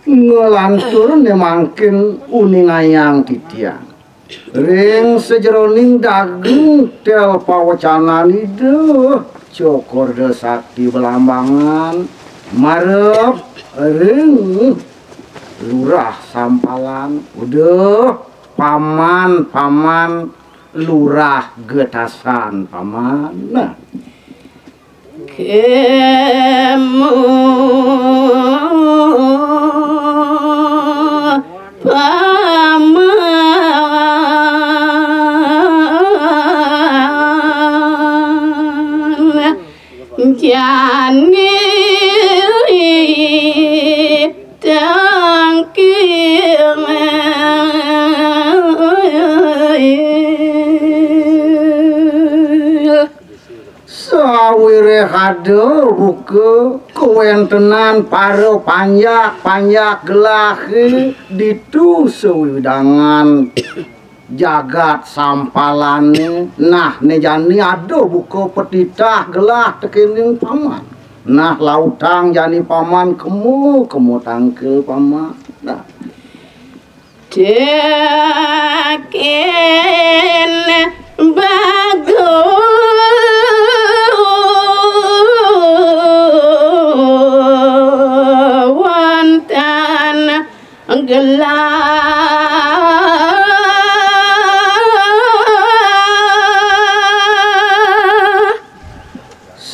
Ngelantur nemangkin uningayang titiang ring sejeroning daging tel pawacanan itu cokor sakti belambangan marep ring lurah sampalan udah paman lurah getasan paman nah kemu paman jani tangkim sawire hade buke kewentenan paro panjak gelah ditu sewidangan jagat sampalane nah nejani ado buke petitah gelah tekening paman nah lautang jani paman kemu tangkel paman nah Dekin bagus wantan gelah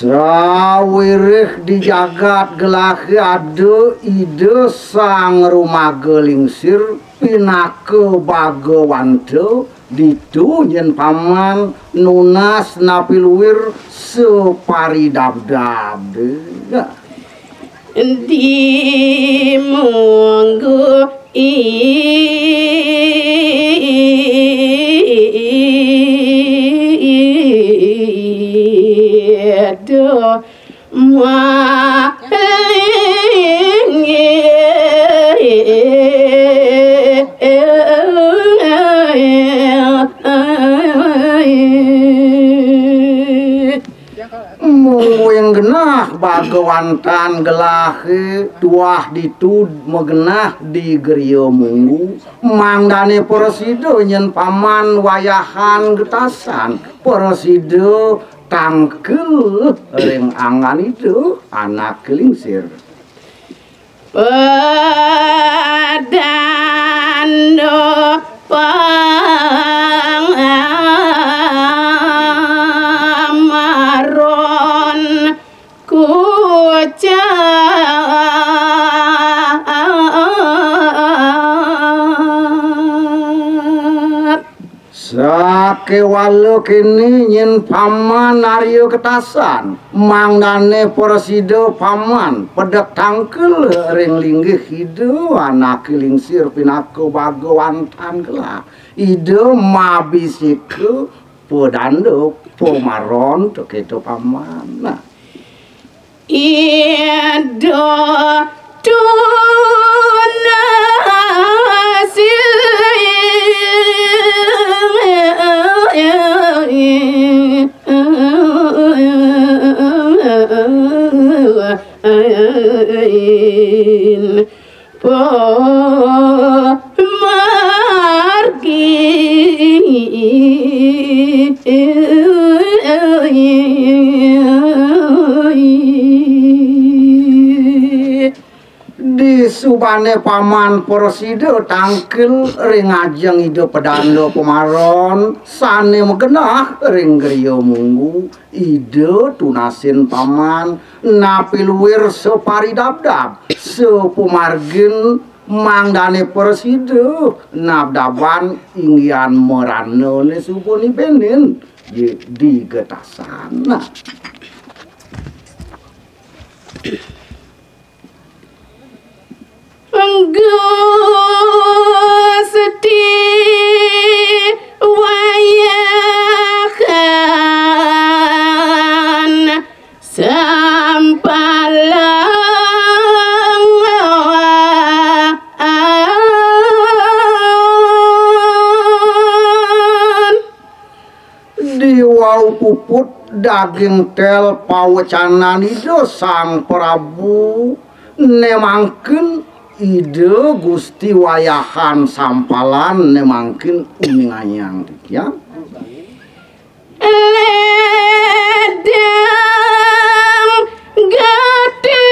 sawirih di jagat gelah ade ide sang rumah gelingsir pinake bagawante ditu yen paman nunas napiluwir separidabdab di monggo do yang genah bagawantan gelah tuah ditud megenah di gerio munggu mangdane porosido nyen paman wayahan getasan porosido tangkel ring angan itu anak kelingsir padando pangamaron kucat sakewalo kini nyen paman aryo ketasan mangdane porosido paman pedek tangkel ring linggih hidu anak kelingsir pinako bagawantan gelah ide mabisike pedando pomaron teketo paman nah ido tunasi Di subane paman Porosido tangkel ring ajeng ide pedando pemaron sane megenah ring griya munggu ide tunasin paman napiluwir separidabdab sepumargin mangdane Porosido nabdaban inggian meranone supuni benin di getasana. Gusti wayahan sampalan di wau puput daging tel pawecanan ido sang Prabu nemangkeun ide Gusti wayahan sampalan nemangkeun uning anyang ya ledang gede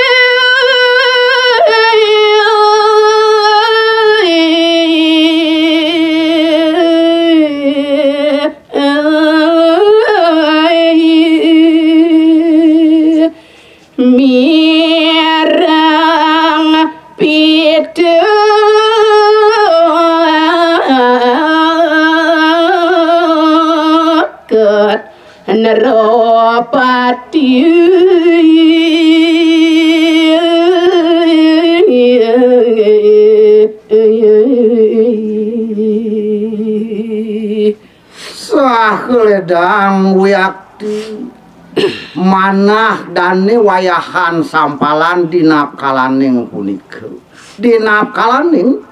mirang pitu ket neropati saheledang wiakti manah dane wayahan sampalan dina kalaning punika dina kalaning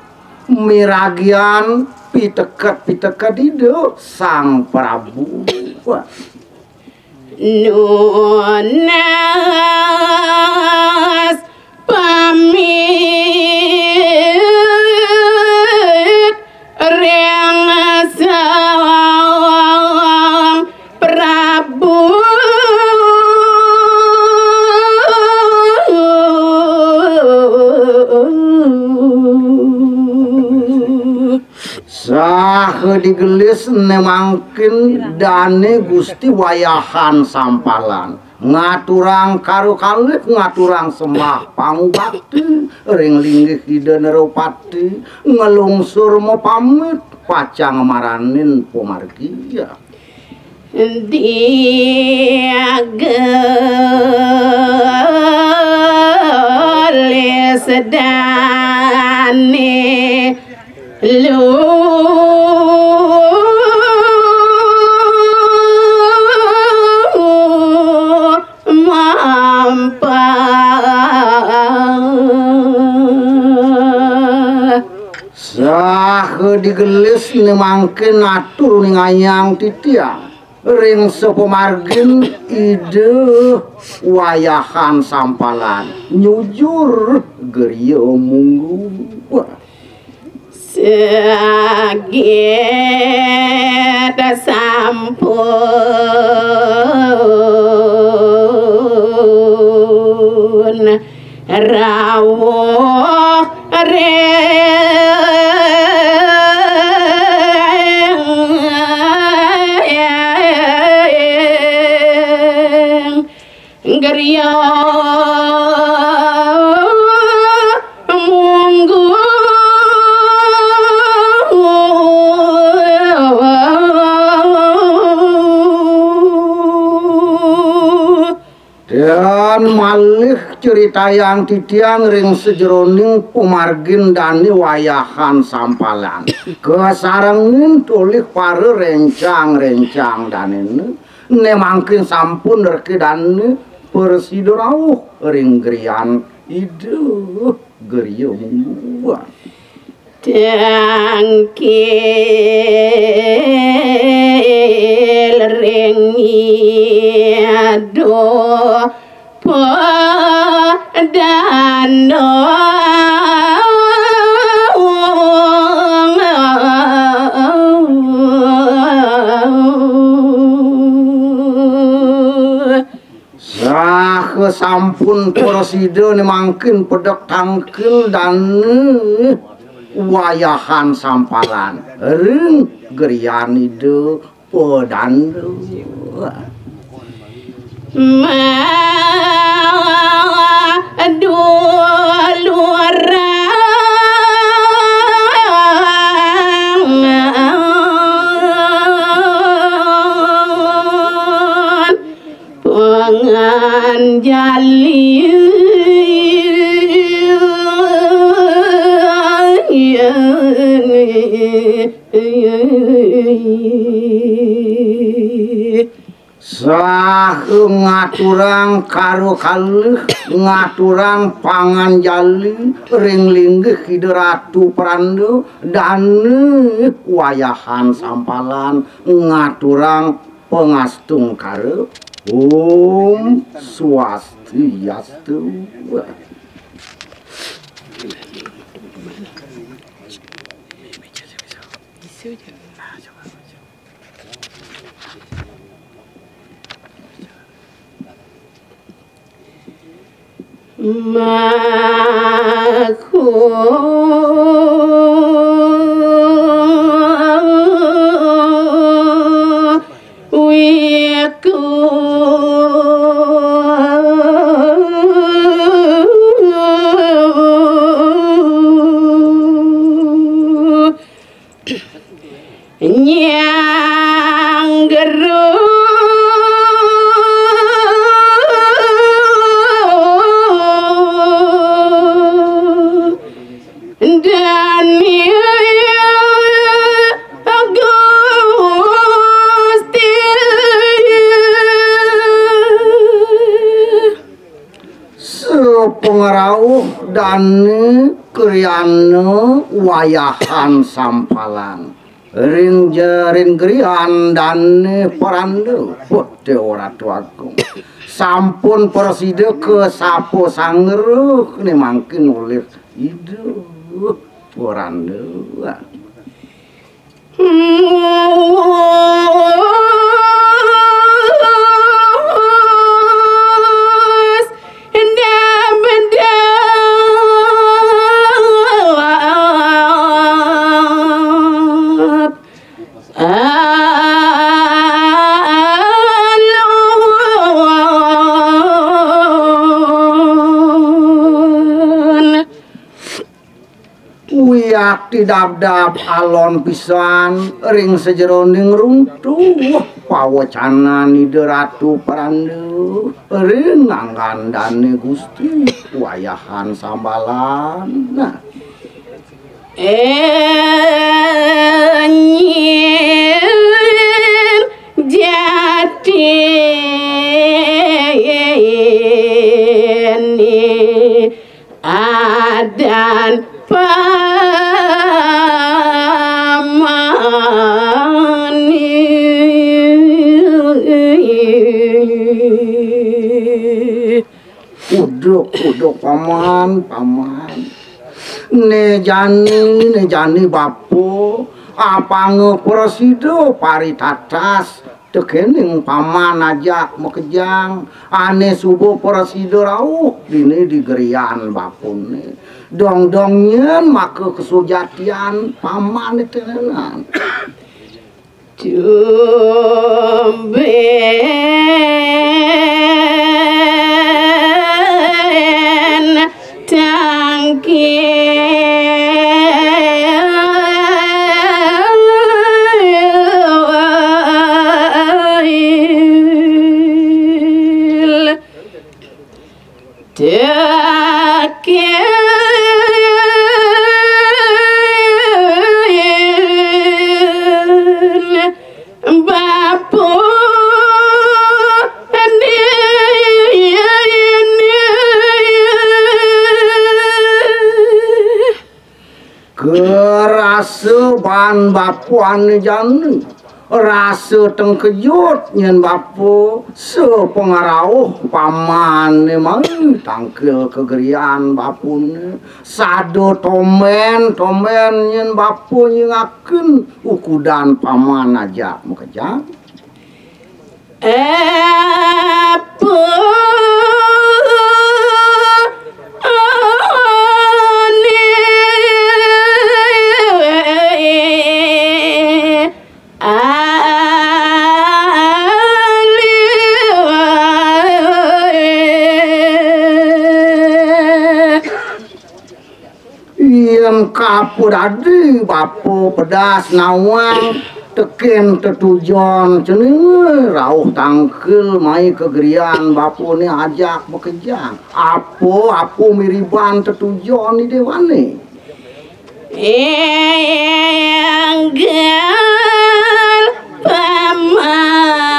miragian piteket-piteket ide sang Prabu nunas pamit reng sang Prabu sahe digelis nemangkeun dane Gusti wayahan sampalan ngaturang karo kalih ngaturang sembah pangubakti ring linggih ide Neropati ngelungsur pamit pacang maranin pomargia diagelis dane lu mampa sahe digelis nemangkeun atur ning anyang titiang ring sepemargin ide wayahan sampalan nyujur griya munggu saged sampun rawuh griya munggu dan malih cerita yang titiang ring sejeroning pumargin dani wayahan sampalan kesarengin tulih pare rencang-rencang danene nemangkeun sampun reki dani Porosido rawuh ring griyan ide griya munggu tangkil ring ado padano sampun presiden mangkin pedek tangkil dan wayahan sampalan ring gerian ide pedandu Pangan jali sah ngaturang karo kalih ngaturang pangan jali ring linggih Ki Ratu Prandu dan wayahan sampalan ngaturang pengastung karo Om Swastiastu. Pengerauh dan kriana wayahan sampalan ring gerian dan perandu pote ora tuaku sampun persida ke sapo sangeruh ini mangkin oleh ide perandu wiyak didabdab alon pisan ring sejeroning runtuh pawacanan Ide Ratu Prandu ring ngandane Gusti wayahan sambalan nah jati adan uduk paman ne jani bapo apa ngepresido paritatas tekening paman ajak mekejang ane subuh presido rauh dini digerian bapune dong-dongnya maka kesujatian paman itu tenan tumben kerasa ban bapuan jani rasa tengkejut nyen bapu sepengarauh paman memang tangkil kegerian bapune sado tomen nyen bapu nyingakeun ukudan paman aja mekejang apa bapu dadi bapu pedas nawang teken tetujon ceneng rauh tangkel mai kegerian bapu ni ajak bekerja apu miriban tetujon ni dewane enggal pamawan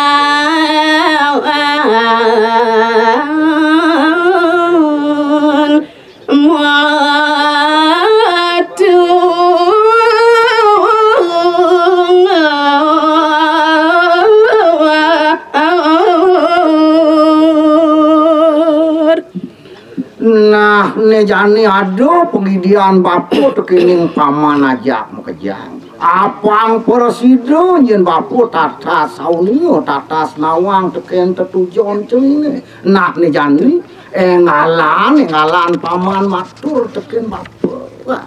nah ne jani ado pengidian bapu tekening paman ajak mekejang apang persido nyen bapu tatas saunio tatas nawang teken tetujon cenine nah ne jani ngalan paman matur teken bapu wah